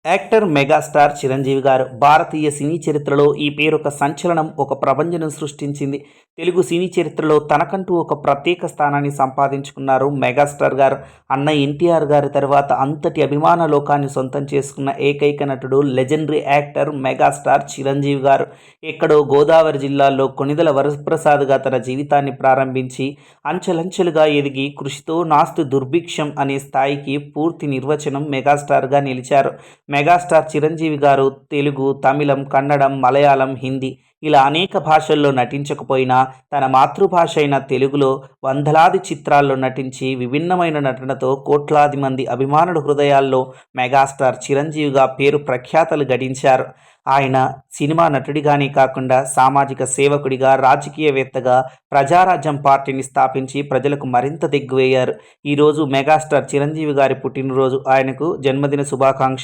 Actor megastar Chiranjeevi గారు భారతీయ సినీ చరిత్రలో ఈ పేరు ఒక సంచలనం, ఒక ప్రభంజనం సృష్టించింది. తెలుగు సినీ చరిత్రలో తనకంటూ ఒక ప్రత్యేక స్థానాన్ని సంపాదించుకున్నారు మెగాస్టార్ గారు. అన్న ఎన్టీఆర్ గారి తర్వాత అంతటి అభిమాన లోకాన్ని సొంతం చేసుకున్న ఏకైక నటుడు, లెజెండరీ యాక్టర్ మెగాస్టార్ చిరంజీవి గారు. ఎక్కడో గోదావరి జిల్లాలో కొణిదెల వరప్రసాద్గా తన జీవితాన్ని ప్రారంభించి అంచెలంచెలుగా ఎదిగి కృషితో నాస్తి దుర్భిక్షం అనే స్థాయికి పూర్తి నిర్వచనం మెగాస్టార్గా నిలిచారు. మెగాస్టార్ చిరంజీవి గారు తెలుగు, తమిళం, కన్నడం, మలయాళం, హిందీ ఇలా అనేక భాషల్లో నటించకపోయినా తన మాతృభాష అయిన తెలుగులో వందలాది చిత్రాల్లో నటించి విభిన్నమైన నటనతో కోట్లాది మంది అభిమానుల హృదయాల్లో మెగాస్టార్ చిరంజీవిగా పేరు ప్రఖ్యాతలు గడించారు. ఆయన సినిమా నటుడిగానే కాకుండా సామాజిక సేవకుడిగా, రాజకీయవేత్తగా ప్రజారాజ్యం పార్టీని స్థాపించి ప్రజలకు మరింత దగ్గరయ్యారు. ఈరోజు మెగాస్టార్ చిరంజీవి గారి పుట్టినరోజు. ఆయనకు జన్మదిన శుభాకాంక్షలు.